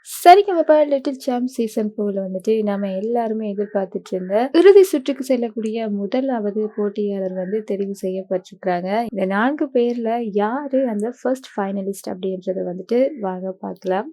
சரிகமப little champ season 4ல வந்துட்டு நம்ம எல்லாருமே எதிர்பார்த்துட்டு இருந்த இறுதி சுற்றுக்கு செல்லக்கூடிய முதலாவது போட்டியாளர் வந்து தெரிவு செய்யப்பட்டிருக்கிறாங்க. இந்த 4 பேர்ல யாரு அந்த ஃபர்ஸ்ட் ஃபைனலிஸ்ட் அப்படின்றத வந்துட்டு வாங்க பார்க்கலாம்.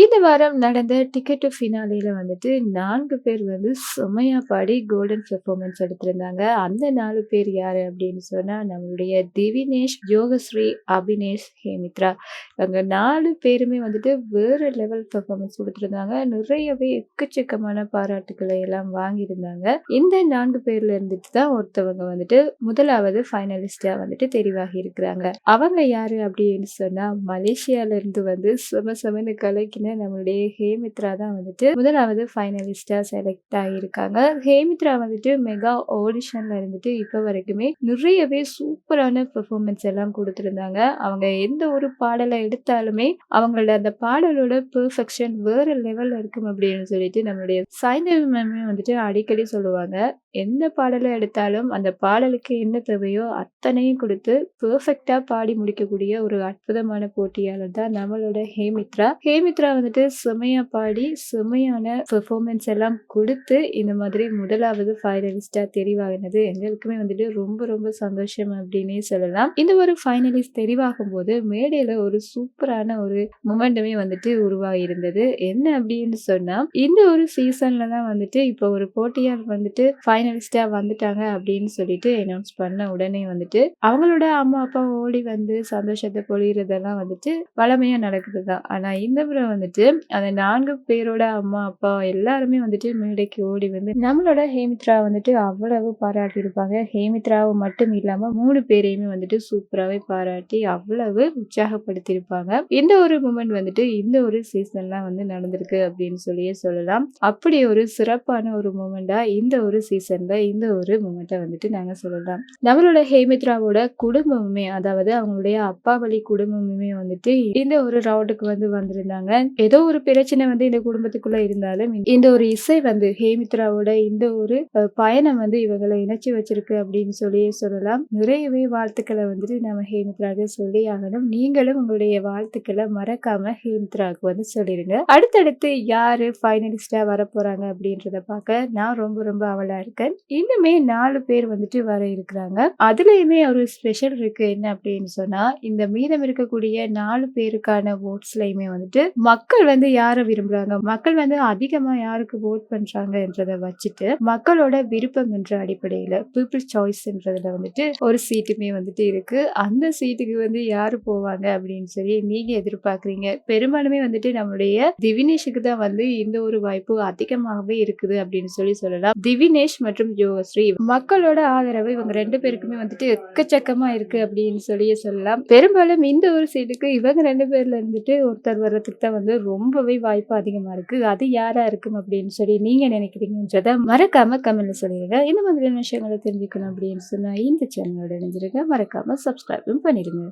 இந்த வாரம் நடந்த டிக்கெட் டு ஃபினாலேல வந்துட்டு 4 பேர் வந்து செம்மையா பாடி கோல்டன் பெர்ஃபார்மன்ஸ் எடுத்திருந்தாங்க. அந்த 4 பேர் யாரு அப்படின்னு சொன்னா, நம்மளுடைய திவினேஷ், யோகஸ்ரீ, அபினேஷ், ஹேமித்ரா. இவங்க 4 பேருமே வந்துட்டு வேற லெவல் பெர்ஃபார்மன்ஸ் குடுத்திருந்தாங்க. நிறையவே எக்கச்சக்கமான பாராட்டுக்களை எல்லாம் வாங்கியிருந்தாங்க. இந்த 4 பேர்ல இருந்துட்டு தான் ஒருத்தவங்க வந்துட்டு முதலாவது ஃபைனலிஸ்ட்டா வந்துட்டு தெரிவாகி இருக்கிறாங்க. அவங்க யாரு அப்படின்னு சொன்னா, மலேசியால இருந்து வந்து செம செமன்னு கலக்கின நம்மளுடைய ஹேமித்ரா தான் வந்துட்டு முதலாவது ஃபைனலிஸ்டா செலக்ட் ஆகியிருக்காங்க. ஹேமித்ரா வந்துட்டு மெகா ஆடிஷன்ல இருந்துட்டு இப்ப வரைக்குமே நிறையவே சூப்பரான பெர்ஃபார்மன்ஸ் எல்லாம் கொடுத்திருந்தாங்க. அவங்க எந்த ஒரு பாடலை எடுத்தாலுமே அவங்களோட அந்த பாடலோட பெர்ஃபெக்ஷன் வேற லெவல்ல இருக்கும் அப்படின்னு சொல்லிட்டு நம்மளுடைய சாய்ந்தவி மேமே வந்துட்டு அடிக்கடி சொல்லுவாங்க. எந்த பாடலை எடுத்தாலும் அந்த பாடலுக்கு என்ன தேவையோ அத்தனையும் கொடுத்து பெர்ஃபெக்ட்டா பாடி முடிக்கக்கூடிய ஒரு அற்புதமான போட்டியாளர் தான் நம்மளோட ஹேமித்ரா. ஹேமித்ரா வந்துட்டு செமையா பாடி செமையான பெர்ஃபார்மன்ஸ் எல்லாம் கொடுத்து இந்த மாதிரி முதலாவது ஃபைனலிஸ்டா தெரிவாகினது எங்களுக்குமே வந்துட்டு ரொம்ப ரொம்ப சந்தோஷம் அப்படின்னே சொல்லலாம். இந்த ஒரு ஃபைனலிஸ்ட் தெரிவாகும் போது மேடையில ஒரு சூப்பரான ஒரு மொமெண்டமே வந்துட்டு உருவாகி இருந்தது. என்ன அப்படின்னு சொன்னா, இந்த ஒரு சீசன்ல தான் வந்துட்டு இப்போ ஒரு போட்டியாளர் வந்துட்டு ஃபைனலிஸ்டா வந்துட்டாங்க அப்படின்னு சொல்லிட்டு அனௌன்ஸ் பண்ண உடனே வந்துட்டு அவங்களோட அம்மா அப்பா ஓடி வந்து சந்தோஷத்தை பொழியறதெல்லாம் வந்துட்டு வளமையா நடக்குதுதான். ஆனா இந்த முறை வந்துட்டு அந்த 4 பேரோட அம்மா அப்பா எல்லாருமே வந்துட்டு மேடைக்கு ஓடி வந்து நம்மளோட ஹேமித்ரா வந்துட்டு அவ்வளவு பாராட்டி இருப்பாங்க. ஹேமித்ராவை மட்டும் இல்லாம 3 பேரையுமே வந்துட்டு சூப்பராகவே பாராட்டி அவ்வளவு உற்சாகப்படுத்தியிருப்பாங்க. இந்த ஒரு மூமெண்ட் வந்துட்டு இந்த ஒரு சீசன்லாம் வந்து நடந்திருக்கு அப்படின்னு சொல்லியே சொல்லலாம். அப்படி ஒரு சிறப்பான ஒரு மூமெண்டா இந்த ஒரு சீசன்ல இந்த ஒரு மூமெண்ட்டை வந்துட்டு நாங்க சொல்லலாம். நம்மளோட ஹேமித்ராவோட குடும்பமுமே, அதாவது அவங்களுடைய அப்பா வழி குடும்பமுமே வந்துட்டு இந்த ஒரு ரவுண்டுக்கு வந்து வந்திருந்தாங்க. ஏதோ ஒரு பிரச்சனை வந்து இந்த குடும்பத்துக்குள்ள இருந்தாலும் இந்த ஒரு இசை வந்து ஹேமித்ராவோட இந்த ஒரு பயணம் வந்து இவங்களை இணைச்சு வச்சிருக்கு அப்படின்னு சொல்லி சொல்லலாம். நிறையவே வாழ்த்துக்களை வந்துட்டு நம்ம ஹேமித்ராவுக்கு சொல்லி ஆகணும். நீங்களும் உங்களுடைய வாழ்த்துக்களை மறக்காம ஹேமித்ராவுக்கு வந்து சொல்லிடுங்க. அடுத்தடுத்து யாரு ஃபைனலிஸ்டா வர போறாங்க அப்படின்றத பார்க்க நான் ரொம்ப ரொம்ப அவளா இருக்கேன். இன்னுமே 4 பேர் வந்துட்டு வர இருக்கிறாங்க. அதுலயுமே ஒரு ஸ்பெஷல் இருக்கு. என்ன அப்படின்னு சொன்னா, இந்த மீதம் இருக்கக்கூடிய 4 பேருக்கான ஓட்ஸ்லயுமே வந்துட்டு மக்கள் வந்து யாரை விரும்புறாங்க, மக்கள் வந்து அதிகமா யாருக்கு ஓட் பண்றாங்கன்றத வச்சுட்டு மக்களோட விருப்பம் என்ற அடிப்படையில பீப்புள் சாய்ஸ்ன்றதுல வந்துட்டு ஒரு சீட்டுமே வந்துட்டு இருக்கு. அந்த சீட்டுக்கு வந்து யாரு போவாங்க அப்படின்னு சொல்லி நீங்க எதிர்பார்க்குறீங்க? பெரும்பாலுமே வந்துட்டு நம்மளுடைய திவினேஷுக்கு தான் வந்து இந்த ஒரு வாய்ப்பு அதிகமாகவே இருக்குது அப்படின்னு சொல்லி சொல்லலாம். திவினேஷ் மற்றும் யோகஸ்ரீ மக்களோட ஆதரவு இவங்க 2 பேருக்குமே வந்துட்டு எக்கச்சக்கமா இருக்கு அப்படின்னு சொல்லியே சொல்லலாம். பெரும்பாலும் இந்த ஒரு சீட்டுக்கு இவங்க 2 பேர்ல இருந்துட்டு ஒருத்தர் வர்றதுக்கு தான் வந்து ரொம்பவே வாய்ப்பு அதிகமா இருக்கு. அது யாரா இருக்கும் அப்படின்னு சொல்லி நீங்க நினைக்கிறீங்கன்றத மறக்காம கமெண்ட்ல சொல்லிடுங்க. இந்த மாதிரியான விஷயங்களை தெரிஞ்சுக்கணும் அப்படின்னு சொன்னா இந்த சேனலோட இணைஞ்சிருங்க. மறக்காம சப்ஸ்கிரைபும் பண்ணிடுங்க.